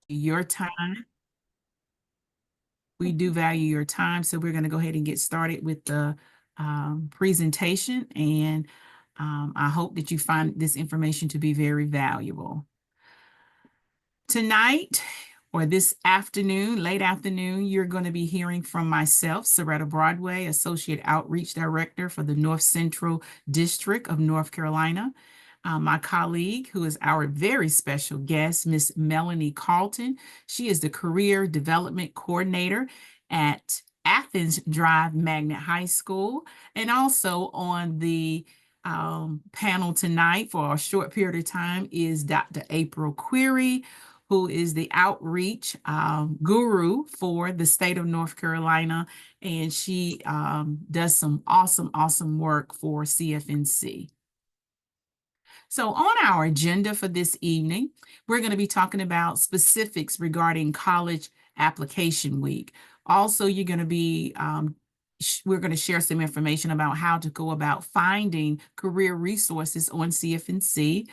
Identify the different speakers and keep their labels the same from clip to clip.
Speaker 1: your time. We do value your time, so we're going to go ahead and get started with the presentation, and I hope that you find this information to be very valuable. Tonight, or this afternoon, late afternoon, you're going to be hearing from myself, Soretta Broadway, Associate Outreach Director for the North Central District of North Carolina. My colleague, who is our very special guest, Miss Melonie Carlton. She is the Career Development Coordinator at Athens Drive High School, and also on the panel tonight for a short period of time is Dr. April Query, who is the outreach guru for the state of North Carolina, and she does some awesome work for CFNC. So on our agenda for this evening, we're going to be talking about specifics regarding College Application Week. Also, you're going to be we're going to share some information about how to go about finding career resources on CFNC,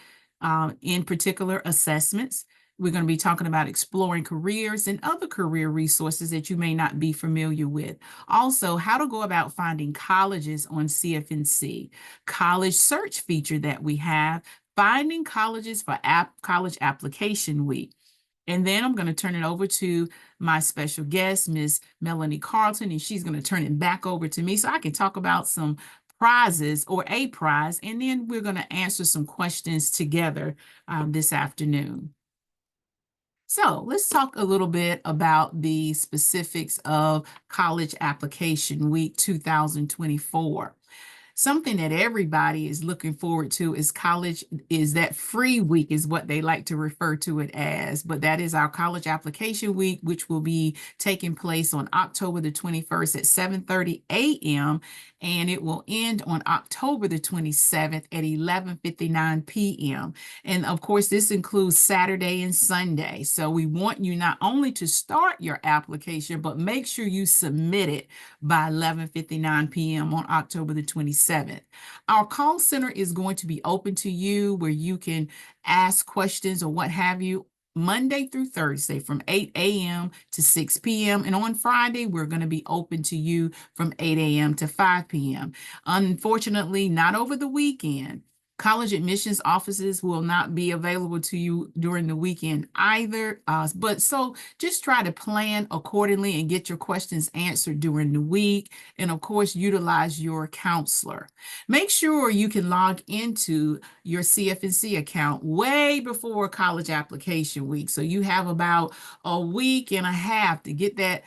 Speaker 1: in particular assessments. We're going to be talking about exploring careers and other career resources that you may not be familiar with. Also, how to go about finding colleges on CFNC, college search feature that we have, finding colleges for College Application Week. And then I'm going to turn it over to my special guest, Ms. Melonie Carlton, and she's going to turn it back over to me so I can talk about some prizes or a prize, and then we're going to answer some questions together this afternoon. So let's talk a little bit about the specifics of College Application Week 2024. Something that everybody is looking forward to is that free week is what they like to refer to it as, but that is our College Application Week, which will be taking place on October the 21st at 7:30 a.m. and it will end on October the 27th at 11:59 p.m. And of course, this includes Saturday and Sunday. So we want you not only to start your application, but make sure you submit it by 11:59 p.m. on October the 27th. Our call center is going to be open to you where you can ask questions or what have you Monday through Thursday from 8 a.m. to 6 p.m. And on Friday, we're going to be open to you from 8 a.m. to 5 p.m. Unfortunately, not over the weekend. College admissions offices will not be available to you during the weekend either. But so just try to plan accordingly and get your questions answered during the week. And of course, utilize your counselor. Make sure you can log into your CFNC account way before College Application Week. So you have about a week and a half to get that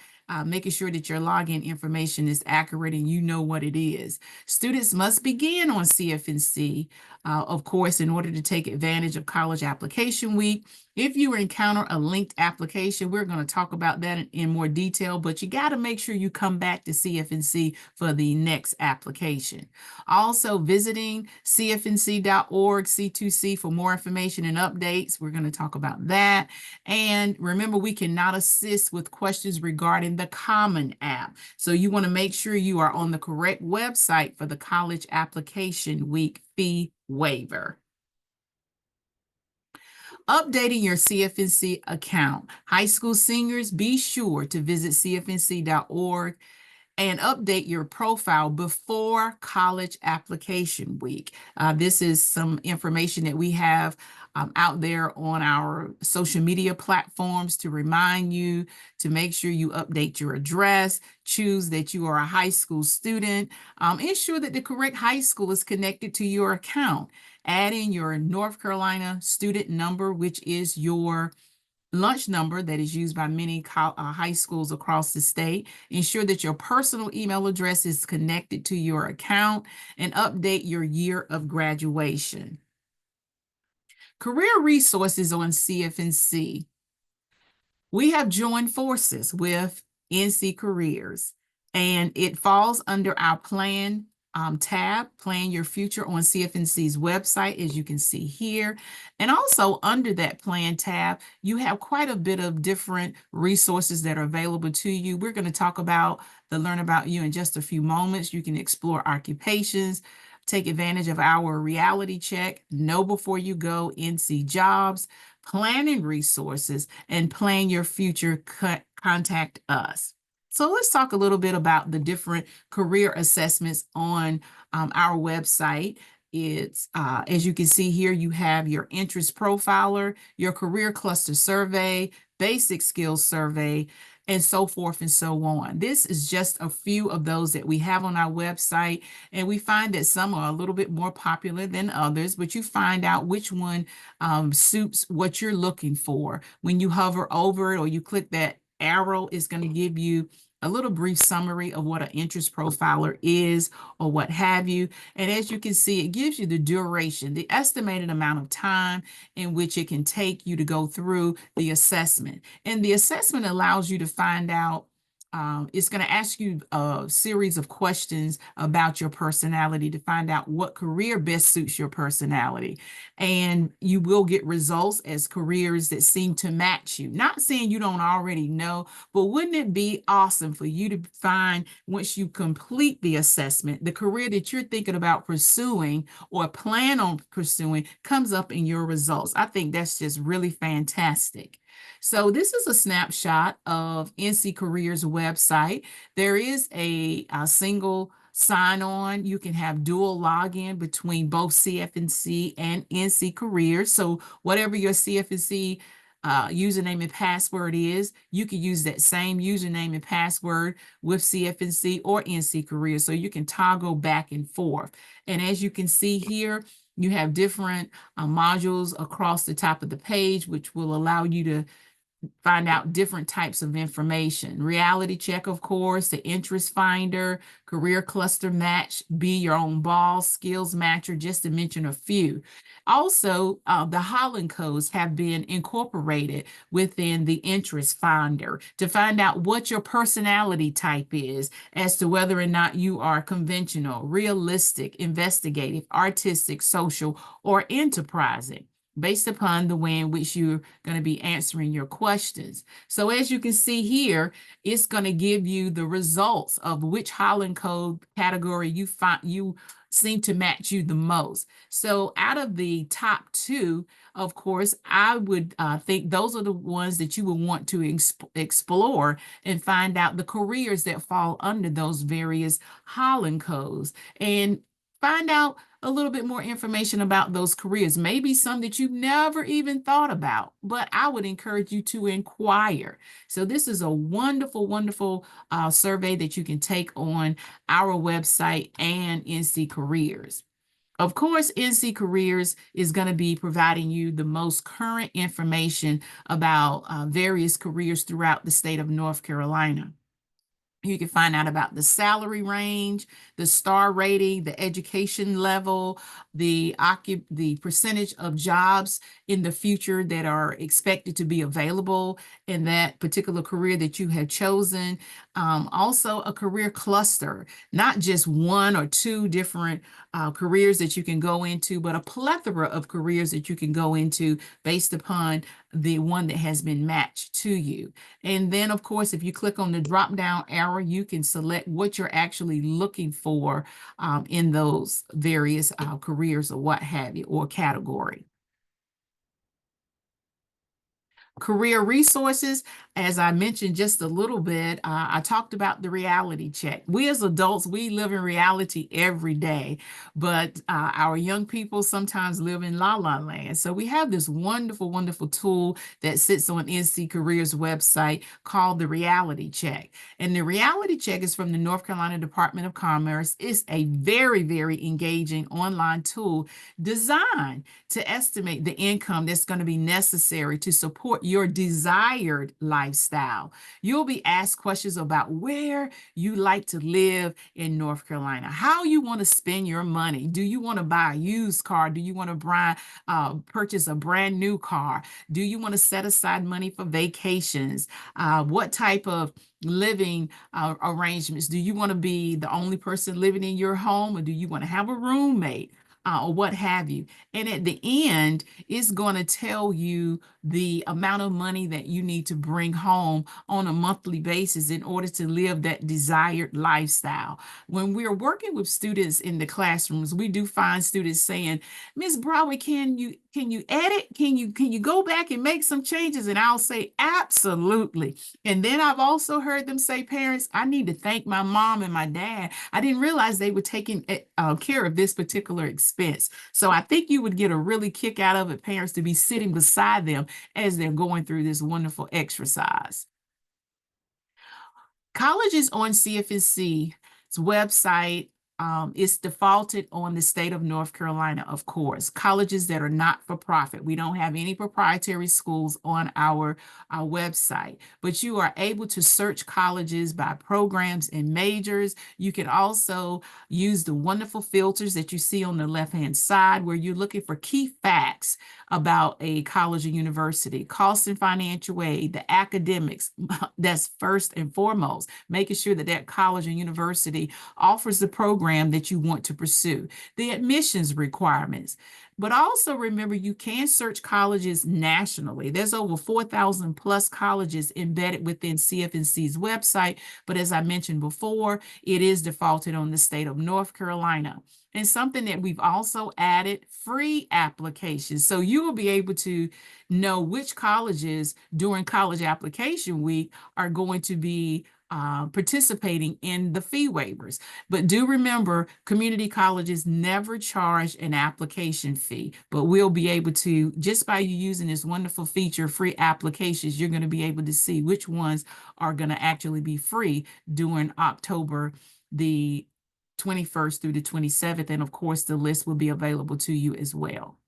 Speaker 1: making sure that your login information is accurate and you know what it is. Students must begin on CFNC, of course, in order to take advantage of College Application Week. If you encounter a linked application, we're going to talk about that in more detail, but you got to make sure you come back to CFNC for the next application. Also, visiting cfnc.org, C2C for more information and updates. We're going to talk about that. And remember, we cannot assist with questions regarding the Common App. So you want to make sure you are on the correct website for the College Application Week fee waiver. Updating your CFNC account. High school seniors, be sure to visit cfnc.org and update your profile before College Application Week. This is some information that we have out there on our social media platforms to remind you to make sure you update your address, choose that you are a high school student, ensure that the correct high school is connected to your account. Add in your North Carolina student number, which is your lunch number that is used by many high schools across the state. Ensure that your personal email address is connected to your account and update your year of graduation. Career resources on CFNC. We have joined forces with NC Careers, and it falls under our plan tab, Plan Your Future on CFNC's website, as you can see here. And also under that plan tab, you have quite a bit of different resources that are available to you. We're going to talk about the Learn About You in just a few moments. You can explore occupations, Take advantage of our reality check, know before you go, NC jobs, planning resources, and plan your future. Contact us. So let's talk a little bit about the different career assessments on our website. It's, as you can see here, you have your interest profiler, your career cluster survey, basic skills survey, and so forth and so on. This is just a few of those that we have on our website, and we find that some are a little bit more popular than others, but you find out which one suits what you're looking for. When you hover over it or you click that arrow, it's going to give you a little brief summary of what an interest profiler is or what have you. And as you can see, it gives you the duration, the estimated amount of time in which it can take you to go through the assessment. And the assessment allows you to find out it's going to ask you a series of questions about your personality to find out what career best suits your personality. And you will get results as careers that seem to match you. Not saying you don't already know, but wouldn't it be awesome for you to find, once you complete the assessment, the career that you're thinking about pursuing or plan on pursuing comes up in your results? I think that's just really fantastic. So this is a snapshot of NC Careers website. There is a single sign-on. You can have dual login between both CFNC and NC Careers. So whatever your CFNC username and password is, you can use that same username and password with CFNC or NC Careers. So you can toggle back and forth. And as you can see here, you have different modules across the top of the page, which will allow you to find out different types of information. Reality check, of course, the interest finder, career cluster match, be your own boss, skills matcher, just to mention a few. Also, the Holland codes have been incorporated within the interest finder to find out what your personality type is as to whether or not you are conventional, realistic, investigative, artistic, social, or enterprising, based upon the way in which you're going to be answering your questions. So as you can see here, it's going to give you the results of which Holland code category you find you seem to match you the most. So out of the top two, of course, I would think those are the ones that you would want to explore and find out the careers that fall under those various Holland codes, and find out a little bit more information about those careers, maybe some that you've never even thought about, but I would encourage you to inquire. So this is a wonderful, wonderful survey that you can take on our website and NC Careers. Of course, NC Careers is going to be providing you the most current information about various careers throughout the state of North Carolina. You can find out about the salary range, the star rating, the education level, the percentage of jobs in the future that are expected to be available in that particular career that you have chosen. Also a career cluster, not just one or two different careers that you can go into, but a plethora of careers that you can go into based upon the one that has been matched to you. And then, of course, if you click on the drop-down arrow, you can select what you're actually looking for in those various careers or what have you, or category. Career resources, as I mentioned just a little bit, I talked about the reality check. We as adults, we live in reality every day, but our young people sometimes live in la la land. So we have this wonderful, wonderful tool that sits on NC Careers website called the reality check. And the reality check is from the North Carolina Department of Commerce. It's a very, very engaging online tool designed to estimate the income that's going to be necessary to support your desired lifestyle. You'll be asked questions about where you like to live in North Carolina, how you want to spend your money. Do you want to buy a used car? Do you want to purchase a brand new car? Do you want to set aside money for vacations? What type of living arrangements? Do you want to be the only person living in your home, or do you want to have a roommate? or what have you. And at the end, it's going to tell you the amount of money that you need to bring home on a monthly basis in order to live that desired lifestyle. When we're working with students in the classrooms, we do find students saying, Miss Broadway, can you edit? Can you go back and make some changes? And I'll say, absolutely. And then I've also heard them say, parents, I need to thank my mom and my dad. I didn't realize they were taking care of this particular expense. So I think you would get a really kick out of it, parents, to be sitting beside them as they're going through this wonderful exercise. Colleges on CFNC's website is defaulted on the state of North Carolina, of course. Colleges that are not for profit. We don't have any proprietary schools on our website, but you are able to search colleges by programs and majors. You can also use the wonderful filters that you see on the left-hand side where you're looking for key facts about a college or university, cost and financial aid, the academics. That's first and foremost, making sure that that college or university offers the program that you want to pursue, the admissions requirements. But also remember, you can search colleges nationally. There's over 4,000 plus colleges embedded within CFNC's website. But as I mentioned before, it is defaulted on the state of North Carolina. And something that we've also added, free applications. So you will be able to know which colleges during college application week are going to be participating in the fee waivers. But do remember, community colleges never charge an application fee, but we'll be able to, just by you using this wonderful feature, free applications, you're going to be able to see which ones are going to actually be free during October the 21st through the 27th. And of course, the list will be available to you as well.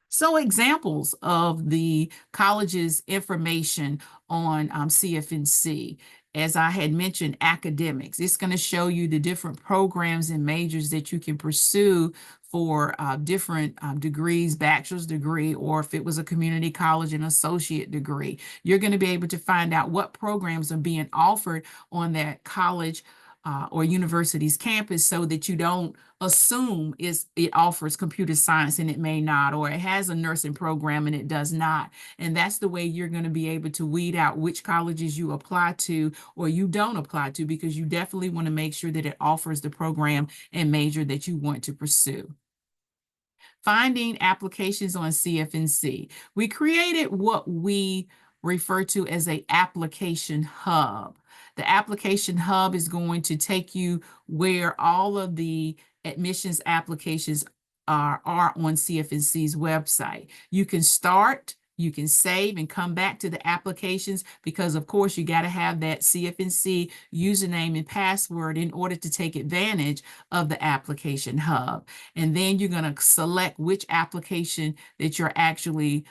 Speaker 1: So examples of the college's information on CFNC. As I had mentioned, academics. It's going to show you the different programs and majors that you can pursue for different degrees, bachelor's degree, or if it was a community college, an associate degree. You're going to be able to find out what programs are being offered on that college or university's campus so that you don't assume it offers computer science and it may not, or it has a nursing program and it does not. And that's the way you're going to be able to weed out which colleges you apply to or you don't apply to, because you definitely want to make sure that it offers the program and major that you want to pursue. Finding applications on CFNC. We created what we refer to as an application hub. The application hub is going to take you where all of the admissions applications are on CFNC's website. You can start, you can save and come back to the applications because, of course, you got to have that CFNC username and password in order to take advantage of the application hub. And then you're going to select which application that you're actually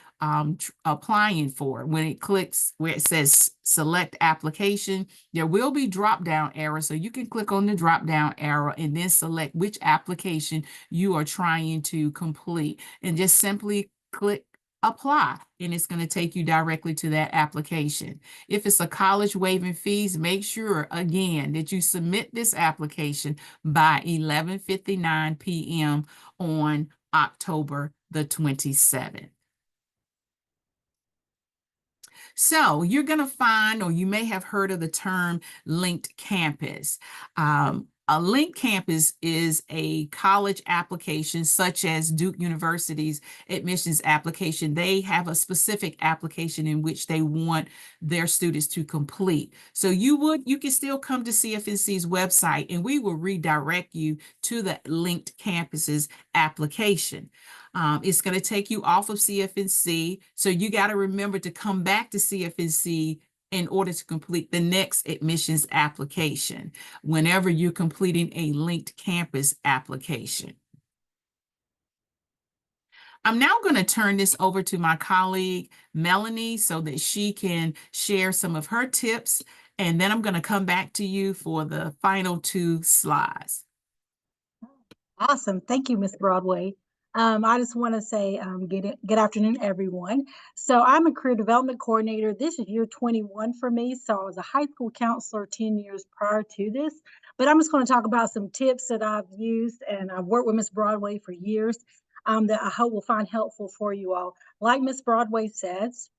Speaker 1: applying for. When it clicks where it says select application, there will be drop-down arrow. So you can click on the drop-down arrow and then select which application you are trying to complete. And just simply click apply, and it's going to take you directly to that application. If it's a college waiving fees, make sure again that you submit this application by 11:59 p.m. on October the 27th. So you're going to find, or you may have heard of the term linked campus. A linked campus is a college application such as Duke University's admissions application. They have a specific application in which they want their students to complete. So you can still come to CFNC's website and we will redirect you to the linked campuses application. It's going to take you off of CFNC. So you got to remember to come back to CFNC in order to complete the next admissions application whenever you're completing a linked campus application. I'm now going to turn this over to my colleague, Melonie, so that she can share some of her tips, and then I'm going to come back to you for the final 2 slides.
Speaker 2: Awesome. Thank you, Ms. Broadway. I just want to say good afternoon, everyone. So I'm a career development coordinator. This is year 21 for me. So I was a high school counselor 10 years prior to this. But I'm just going to talk about some tips that I've used, and I've worked with Miss Broadway for years, that I hope will find helpful for you all. Like Miss Broadway says,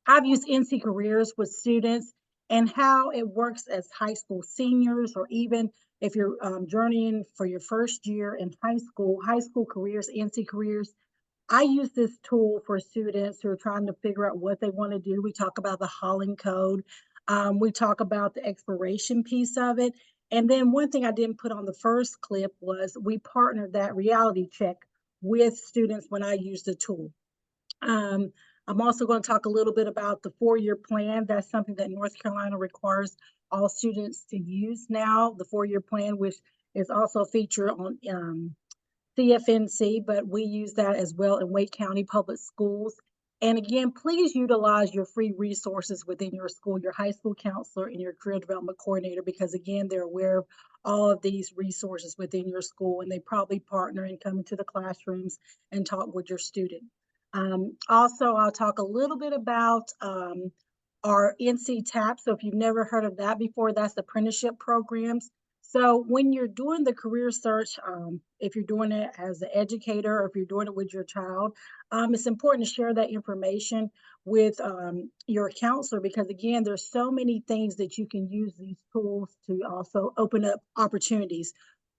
Speaker 2: I've used NC Careers with students and how it works as high school seniors, or even if you're journeying for your first year in high school careers, NC Careers. I use this tool for students who are trying to figure out what they want to do. We talk about the Holland Code. We talk about the exploration piece of it. And then one thing I didn't put on the first clip was we partnered that reality check with students when I use the tool. Um, I'm also going to talk a little bit about the 4-year plan. That's something that North Carolina requires all students to use now, the 4-year plan, which is also featured on CFNC, but we use that as well in Wake County Public Schools. And again, please utilize your free resources within your school, your high school counselor and your career development coordinator, because again, they're aware of all of these resources within your school, and they probably partner and come into the classrooms and talk with your student. Also, I'll talk a little bit about our NC TAP. So if you've never heard of that before, that's apprenticeship programs. So when you're doing the career search, if you're doing it as an educator or if you're doing it with your child, it's important to share that information with your counselor, because again, there's so many things that you can use these tools to also open up opportunities.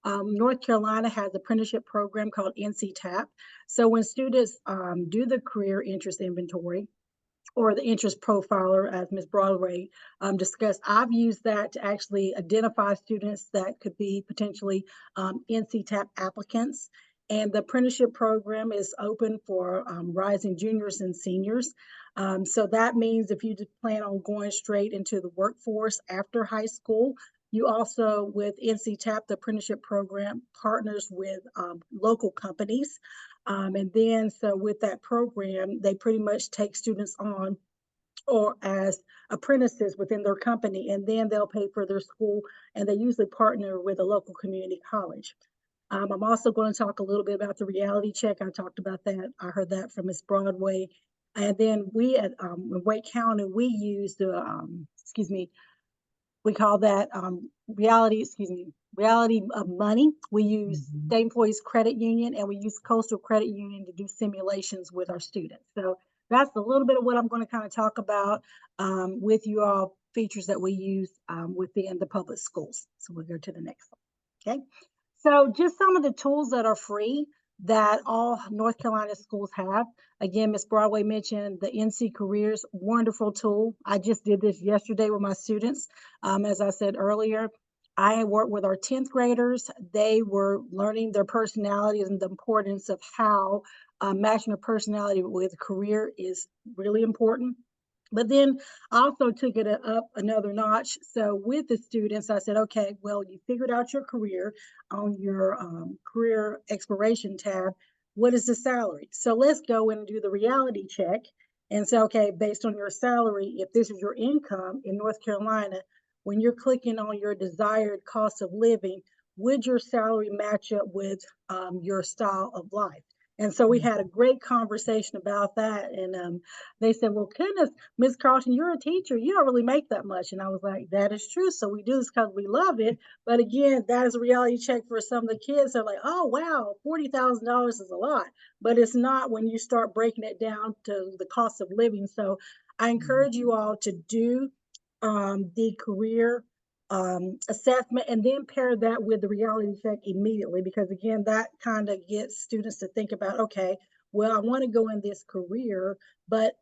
Speaker 2: North Carolina has an apprenticeship program called NC TAP. So when students do the career interest inventory, or the interest profiler, as Ms. Broadway discussed, I've used that to actually identify students that could be potentially NCTAP applicants. And the apprenticeship program is open for rising juniors and seniors. So that means if you plan on going straight into the workforce after high school, you also, with NCTAP, the apprenticeship program partners with local companies. And then, so with that program, they pretty much take students on or as apprentices within their company, and then they'll pay for their school, and they usually partner with a local community college. I'm also going to talk a little bit about the reality check. I talked about that. I heard that from Miss Broadway. And then we at Wake County, we use the, we call that reality of money. We use
Speaker 1: Mhm.
Speaker 2: State Employees Credit Union, and we use Coastal Credit Union to do simulations with our students. So that's a little bit of what I'm going to kind of talk about with you all, features that we use within the public schools. So we'll go to the next one. Okay. So just some of the tools that are free that all North Carolina schools have. Again, Ms. Broadway mentioned the NC Careers, wonderful tool. I just did this yesterday with my students. As I said earlier, I worked with our 10th graders. They were learning their personalities and the importance of how matching a personality with a career is really important. But then I also took it up another notch. So with the students, I said, okay, well, you figured out your career on your career exploration tab. What is the salary? So let's go and do the reality check and say, okay, based on your salary, if this is your income in North Carolina, when you're clicking on your desired cost of living, would your salary match up with your style of life? And so we had a great conversation about that. And they said, well, goodness, Miss Carlton, you're a teacher. You don't really make that much. And I was like, that is true. So we do this because we love it. But again, that is a reality check for some of the kids. They're like, oh, wow, $40,000 is a lot. But it's not when you start breaking it down to the cost of living. So I encourage you all to do the career assessment, and then pair that with the reality check immediately, because again, that kind of gets students to think about, okay, well, I want to go in this career, but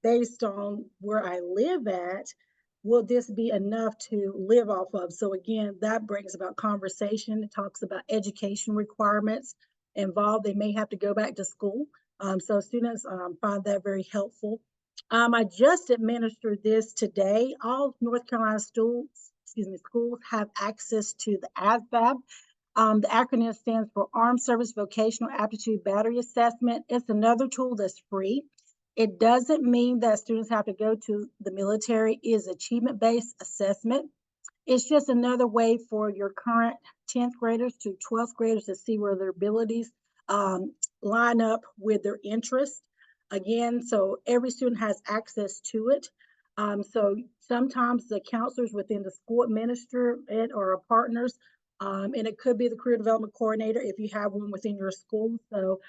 Speaker 2: based on where I live at, will this be enough to live off of? So again, that brings about conversation. It talks about education requirements involved. They may have to go back to school. So students find that very helpful. I just administered this today. All North Carolina schools have access to the ASVAB. The acronym stands for Armed Service Vocational Aptitude Battery Assessment. It's another tool that's free. It doesn't mean that students have to go to the military. It is achievement-based assessment. It's just another way for your current 10th graders to 12th graders to see where their abilities line up with their interests. Again, so every student has access to it. So sometimes the counselors within the school administer it, or our partners And it could be the career development coordinator if you have one within your school. So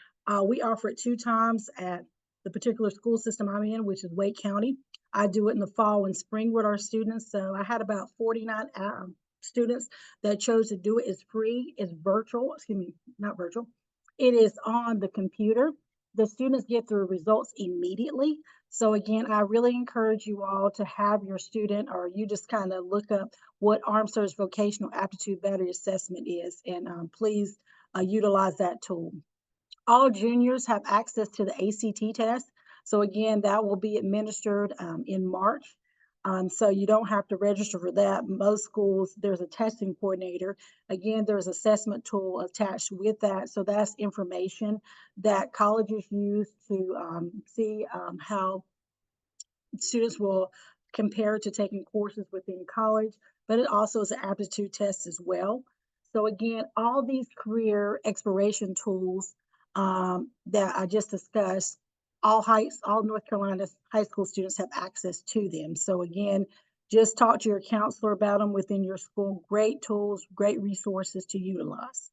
Speaker 2: we offer it 2 times at the particular school system I'm in, which is Wake County. I do it in the fall and spring with our students. So I had about 49 students that chose to do it. It's free, it's virtual, excuse me, not virtual. It is on the computer. The students get their results immediately. So again, I really encourage you all to have your student, or you just kind of look up what Armed Service Vocational Aptitude Battery Assessment is, and please utilize that tool. All juniors have access to the ACT test. So again, that will be administered in March. So you don't have to register for that. Most schools, there's a testing coordinator. Again, there's assessment tool attached with that. So that's information that colleges use to see how students will compare to taking courses within college, but it also is an aptitude test as well. So again, all these career exploration tools that I just discussed, all North Carolina high school students have access to them. So again, just talk to your counselor about them within your school. Great tools, great resources to utilize.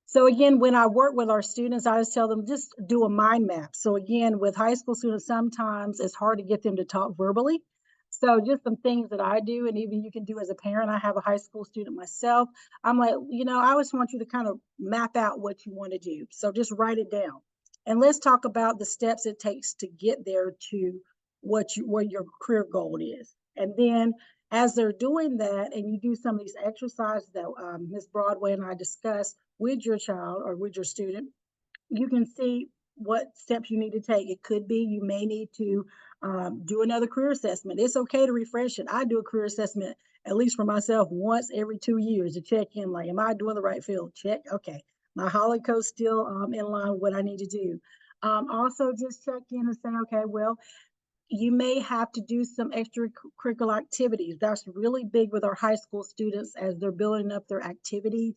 Speaker 2: So again, when I work with our students, I just tell them just do a mind map. So again, with high school students, sometimes it's hard to get them to talk verbally. So just some things that I do, and even you can do as a parent. I have a high school student myself. I'm like, I just want you to kind of map out what you want to do. So just write it down. And let's talk about the steps it takes to get there to what your career goal is. And then as they're doing that, and you do some of these exercises that Ms. Broadway and I discussed with your child or with your student, you can see what steps you need to take. It could be you may need to do another career assessment. It's okay to refresh it. I do a career assessment, at least for myself, once every 2 years to check in, like, am I doing the right field? Check. Okay. My Holocaust still in line with what I need to do. Also, just check in and say, okay, well, you may have to do some extracurricular activities. That's really big with our high school students as they're building up their activity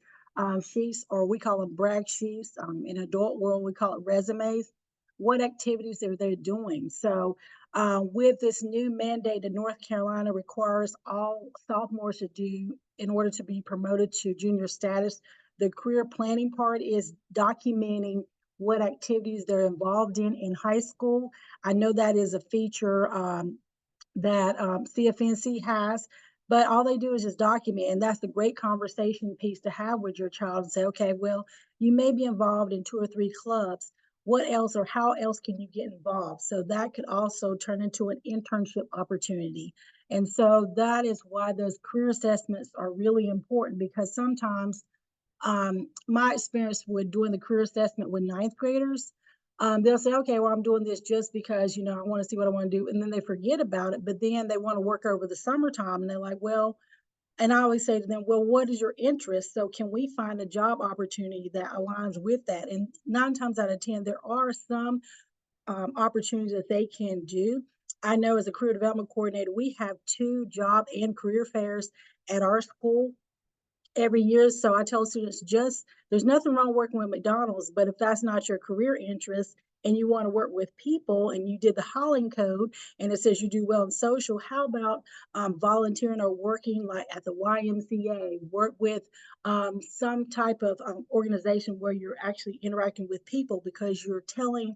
Speaker 2: sheets, or we call them brag sheets. In adult world, we call it resumes. What activities are they doing? So with this new mandate that North Carolina requires all sophomores to do in order to be promoted to junior status, the career planning part is documenting what activities they're involved in high school. I know that is a feature that CFNC has, but all they do is just document. And that's the great conversation piece to have with your child and say, okay, well, you may be involved in 2 or 3 clubs. What else or how else can you get involved? So that could also turn into an internship opportunity. And so that is why those career assessments are really important, because sometimes my experience with doing the career assessment with ninth graders, they'll say, okay, well, I'm doing this just because, I want to see what I want to do. And then they forget about it, but then they want to work over the summertime. And they're like, well, and I always say to them, well, what is your interest? So can we find a job opportunity that aligns with that? And 9 times out of 10, there are some opportunities that they can do. I know as a career development coordinator, we have 2 job and career fairs at our school every year. So I tell students, just there's nothing wrong working with McDonald's, but if that's not your career interest and you want to work with people and you did the Holland Code and it says you do well in social, how about volunteering or working like at the YMCA, work with some type of organization where you're actually interacting with people because you're telling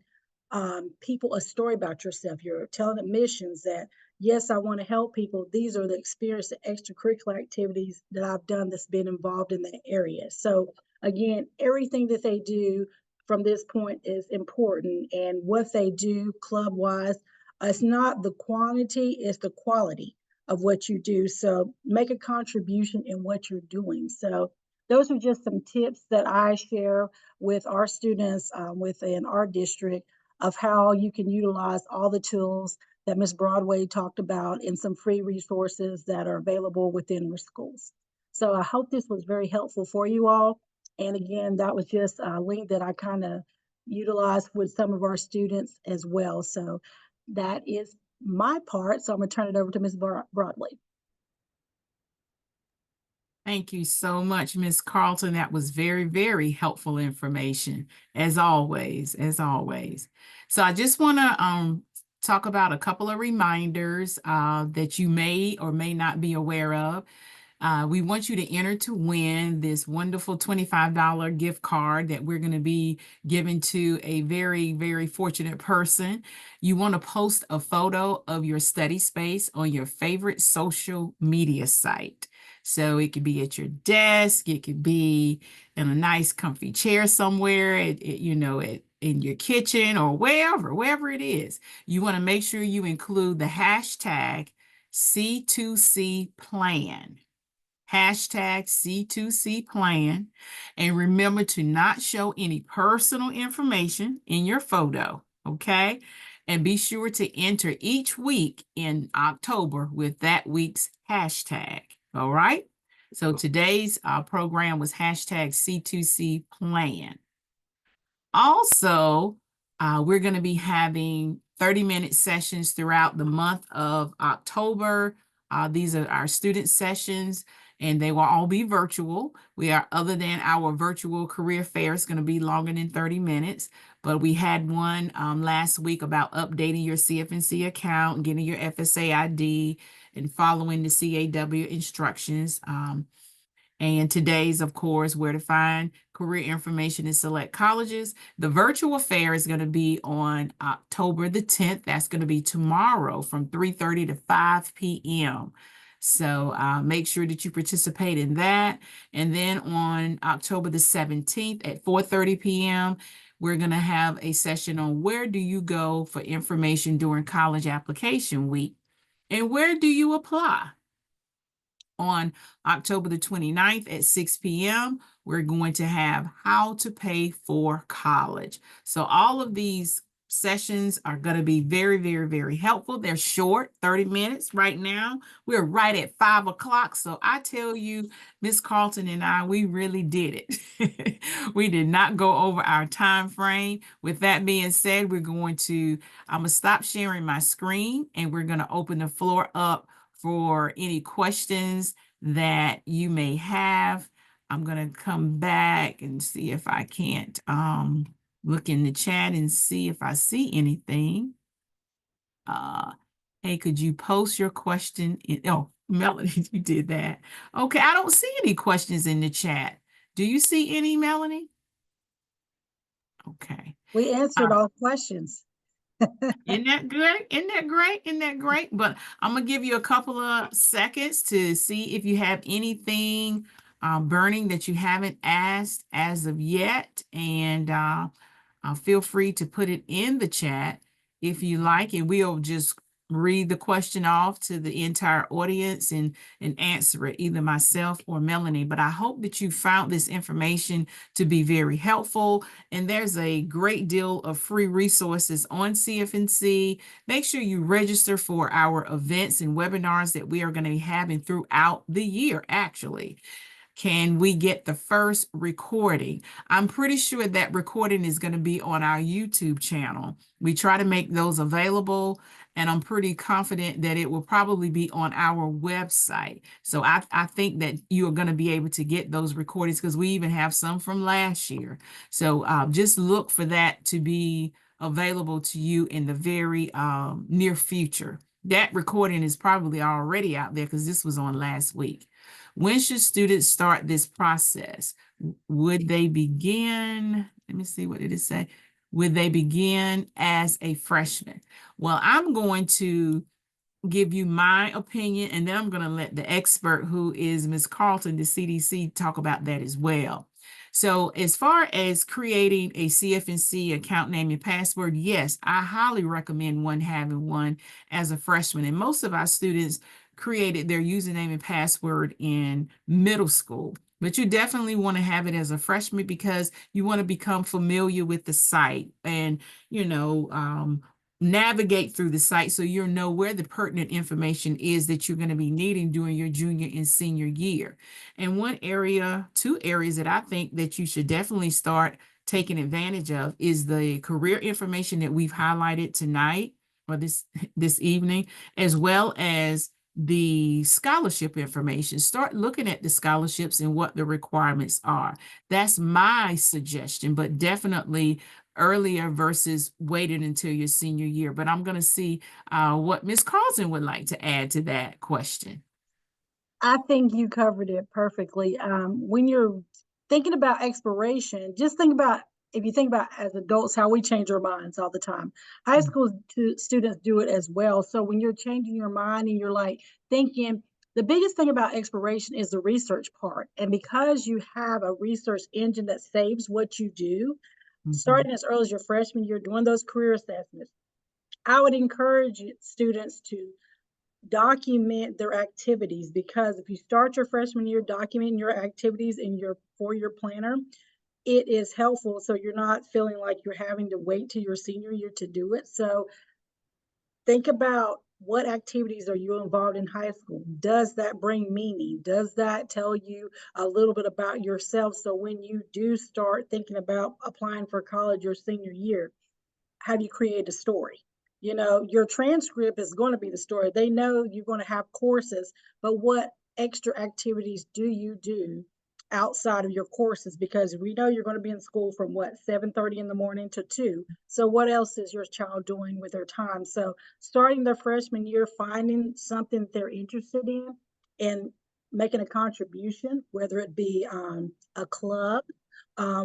Speaker 2: people a story about yourself. You're telling admissions that yes, I want to help people. These are the experience, the extracurricular activities that I've done that's been involved in that area. So again, everything that they do from this point is important. And what they do club wise, it's not the quantity, it's the quality of what you do. So make a contribution in what you're doing. So those are just some tips that I share with our students within our district of how you can utilize all the tools that Ms. Broadway talked about and some free resources that are available within our schools. So I hope this was very helpful for you all. And again, that was just a link that I kind of utilized with some of our students as well. So that is my part. So I'm going to turn it over to Ms. Broadway.
Speaker 1: Thank you so much, Ms. Carlton. That was very, very helpful information, as always, as always. So I just want to talk about a couple of reminders that you may or may not be aware of. We want you to enter to win this wonderful $25 gift card that we're going to be giving to a very, very fortunate person. You want to post a photo of your study space on your favorite social media site. So it could be at your desk, it could be in a nice, comfy chair somewhere, in your kitchen or wherever it is. You want to make sure you include the hashtag C2C plan. Hashtag C2C plan. And remember to not show any personal information in your photo, okay? And be sure to enter each week in October with that week's hashtag, all right? So today's program was hashtag C2C plan. Also, we're going to be having 30-minute sessions throughout the month of October. These are our student sessions, and they will all be virtual. Other than our virtual career fair, it's going to be longer than 30 minutes. But we had one last week about updating your CFNC account, getting your FSA ID, and following the CAW instructions. And today's, of course, where to find career information in select colleges. The virtual fair is going to be on October the 10th. That's going to be tomorrow from 3:30 to 5 p.m. So make sure that you participate in that. And then on October the 17th at 4:30 p.m., we're going to have a session on where do you go for information during college application week and where do you apply. On October the 29th at 6 p.m., we're going to have how to pay for college. So all of these sessions are going to be very, very, very helpful. They're short, 30 minutes right now. We're right at 5 o'clock. So I tell you, Miss Carlton and I, we really did it. We did not go over our time frame. With that being said, I'm going to stop sharing my screen and we're going to open the floor up for any questions that you may have. I'm going to come back and see if I can't look in the chat and see if I see anything. Hey, could you post your question oh, Melonie, you did that. Okay, I don't see any questions in the chat. Do you see any, Melonie? Okay.
Speaker 2: We answered all questions.
Speaker 1: Isn't that good? Isn't that great? Isn't that great? But I'm going to give you a couple of seconds to see if you have anything burning that you haven't asked as of yet. And feel free to put it in the chat if you like, and we'll just read the question off to the entire audience and answer it, either myself or Melonie. But I hope that you found this information to be very helpful. And there's a great deal of free resources on CFNC. Make sure you register for our events and webinars that we are going to be having throughout the year, actually. Can we get the first recording? I'm pretty sure that recording is going to be on our YouTube channel. We try to make those available, and I'm pretty confident that it will probably be on our website. So I think that you are going to be able to get those recordings because we even have some from last year. So just look for that to be available to you in the very near future. That recording is probably already out there because this was on last week. When should students start this process? Would they begin? Let me see, what did it say? Would they begin as a freshman? Well, I'm going to give you my opinion, and then I'm going to let the expert, who is Ms. Carlton, the CDC, talk about that as well. So as far as creating a CFNC account name and password, yes, I highly recommend having one as a freshman. And most of our students created their username and password in middle school. But you definitely want to have it as a freshman because you want to become familiar with the site and, navigate through the site so you'll know where the pertinent information is that you're going to be needing during your junior and senior year. And two areas that I think that you should definitely start taking advantage of is the career information that we've highlighted tonight or this evening, as well as the scholarship information. Start looking at the scholarships and what the requirements are. That's my suggestion, but definitely earlier versus waiting until your senior year. But I'm going to see what Ms. Carlton would like to add to that question.
Speaker 2: I think you covered it perfectly. When you're thinking about exploration, just think about if you think about as adults how we change our minds all the time. High school students do it as well. So when you're changing your mind and you're like thinking, the biggest thing about exploration is the research part. And because you have a research engine that saves what you do,
Speaker 1: Mhm.
Speaker 2: starting as early as your freshman year, doing those career assessments, I would encourage students to document their activities, because if you start your freshman year documenting your activities in your 4-year planner, it is helpful so you're not feeling like you're having to wait till your senior year to do it. So think about, what activities are you involved in high school? Does that bring meaning? Does that tell you a little bit about yourself? So when you do start thinking about applying for college your senior year, how do you create a story? You know, your transcript is going to be the story. They know you're going to have courses, but what extra activities do you do outside of your courses? Because we know you're going to be in school from what, 7:30 in the morning to 2. So what else is your child doing with their time? So starting their freshman year, finding something that they're interested in and making a contribution, whether it be a club,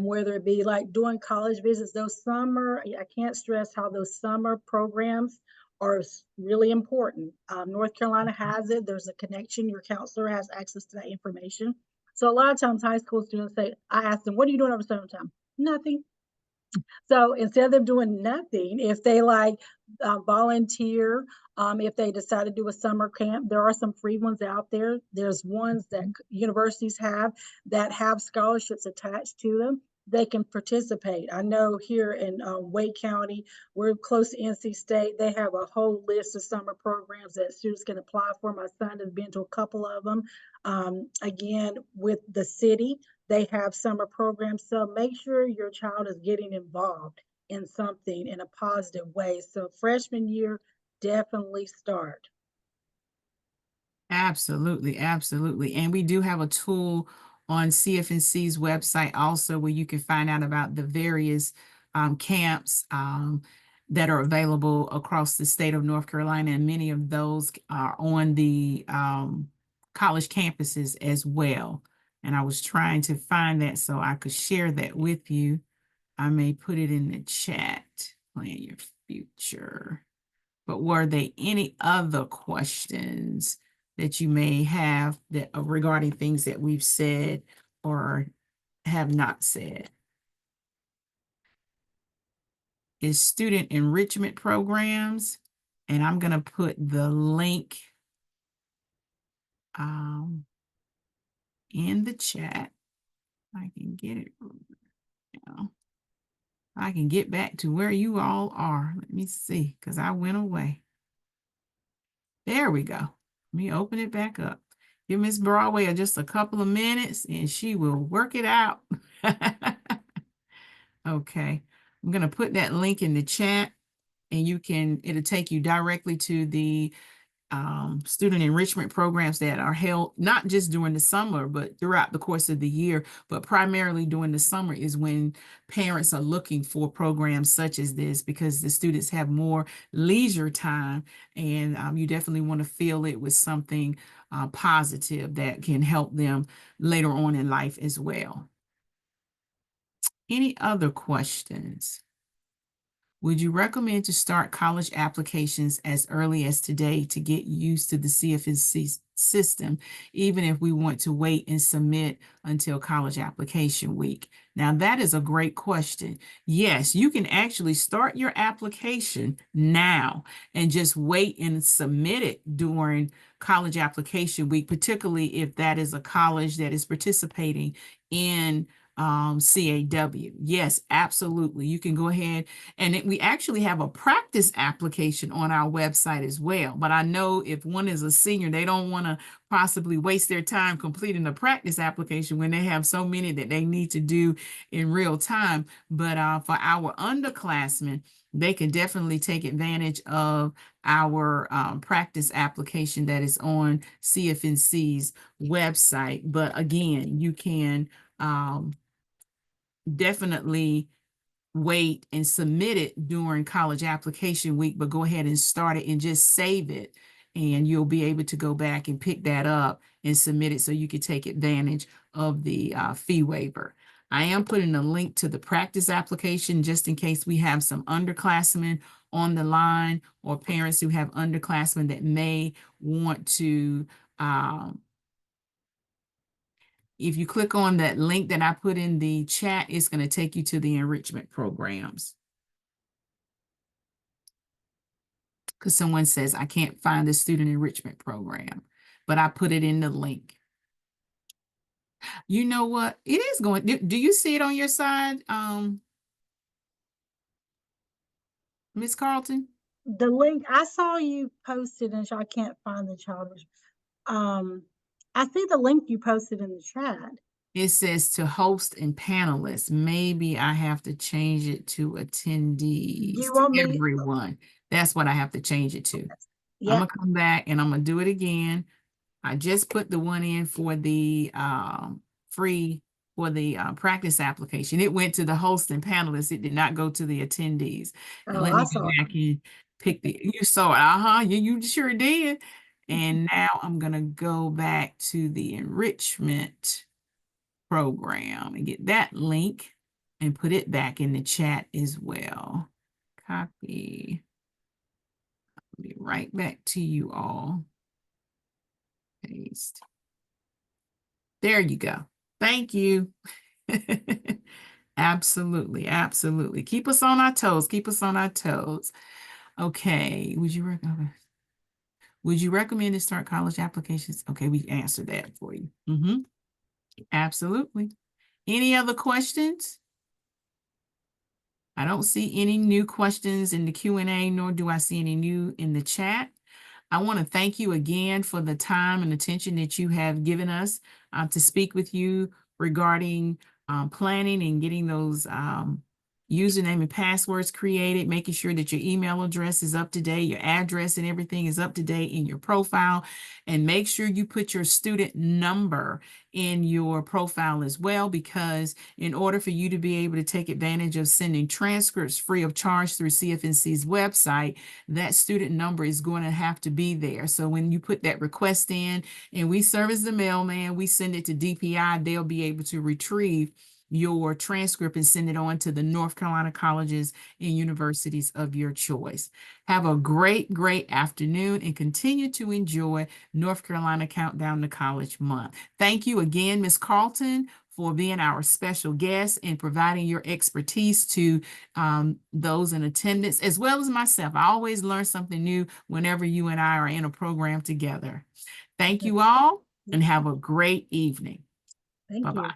Speaker 2: whether it be like doing college visits, those summer, I can't stress how those summer programs are really important. North Carolina has it. There's a connection. Your counselor has access to that information. So a lot of times high school students say, I ask them, what are you doing over summertime? Nothing. So instead of them doing nothing, if they like volunteer, if they decide to do a summer camp, there are some free ones out there. There's ones that universities have that have scholarships attached to them. They can participate. I know here in Wake County, we're close to NC State. They have a whole list of summer programs that students can apply for. My son has been to a couple of them. Again, with the city, they have summer programs. So make sure your child is getting involved in something in a positive way. So freshman year, definitely start.
Speaker 1: Absolutely, absolutely. And we do have a tool on CFNC's website also where you can find out about the various camps that are available across the state of North Carolina. And many of those are on the college campuses as well. And I was trying to find that so I could share that with you. I may put it in the chat. Plan your future. But were there any other questions that you may have that regarding things that we've said or have not said? Is student enrichment programs, and I'm going to put the link um, in the chat. I can get it now. I can get back to where you all are. Let me see, because I went away. There we go. Let me open it back up. Give Miss Broadway just a couple of minutes and she will work it out. Okay. I'm going to put that link in the chat and it'll take you directly to the student enrichment programs that are held not just during the summer, but throughout the course of the year. But primarily during the summer is when parents are looking for programs such as this because the students have more leisure time, and you definitely want to fill it with something positive that can help them later on in life as well. Any other questions? Would you recommend to start college applications as early as today to get used to the CFNC system, even if we want to wait and submit until college application week? Now, that is a great question. Yes, you can actually start your application now and just wait and submit it during college application week, particularly if that is a college that is participating in CAW. Yes, absolutely. You can go ahead and we actually have a practice application on our website as well. But I know if one is a senior, they don't want to possibly waste their time completing a practice application when they have so many that they need to do in real time. But for our underclassmen, they can definitely take advantage of our practice application that is on CFNC's website. But again, you can definitely wait and submit it during college application week, but go ahead and start it and just save it and you'll be able to go back and pick that up and submit it so you can take advantage of the fee waiver. I am putting a link to the practice application just in case we have some underclassmen on the line or parents who have underclassmen that may want to if you click on that link that I put in the chat, it's going to take you to the enrichment programs. Because someone says, I can't find the student enrichment program, but I put it in the link. You know what? It is going, do you see it on your side, Miss Carlton?
Speaker 2: The link I saw you posted, and I can't find the child. I see the link you posted in the chat.
Speaker 1: It says to host and panelists. Maybe I have to change it to attendees,
Speaker 2: Do you
Speaker 1: to
Speaker 2: want me?
Speaker 1: everyone. That's what I have to change it to.
Speaker 2: Yeah.
Speaker 1: I'm gonna come back and I'm gonna do it again. I just put the one in for the free for the practice application. It went to the host and panelists. It did not go to the attendees. And
Speaker 2: Oh,
Speaker 1: let
Speaker 2: I
Speaker 1: me go
Speaker 2: saw it.
Speaker 1: back and pick you saw it. Uh-huh. You sure did. And now I'm gonna go back to the enrichment program and get that link and put it back in the chat as well. Copy. I'll be right back to you all. Paste. There you go. Thank you. Absolutely, absolutely. Keep us on our toes. Keep us on our toes. Okay. Would you recommend to start college applications? Okay, we answered that for you. Absolutely. Any other questions? I don't see any new questions in the Q&A, nor do I see any new in the chat. I want to thank you again for the time and attention that you have given us to speak with you regarding planning and getting those username and passwords created, making sure that your email address is up to date, your address and everything is up to date in your profile, and make sure you put your student number in your profile as well, because in order for you to be able to take advantage of sending transcripts free of charge through CFNC's website, that student number is going to have to be there. So when you put that request in and we serve as the mailman, we send it to DPI, they'll be able to retrieve your transcript and send it on to the North Carolina colleges and universities of your choice. Have a great, great afternoon and continue to enjoy North Carolina Countdown to College Month. Thank you again, Ms. Carlton, for being our special guest and providing your expertise to those in attendance, as well as myself. I always learn something new whenever you and I are in a program together. Thank you all and have a great evening.
Speaker 2: Thank you.
Speaker 1: Bye-bye.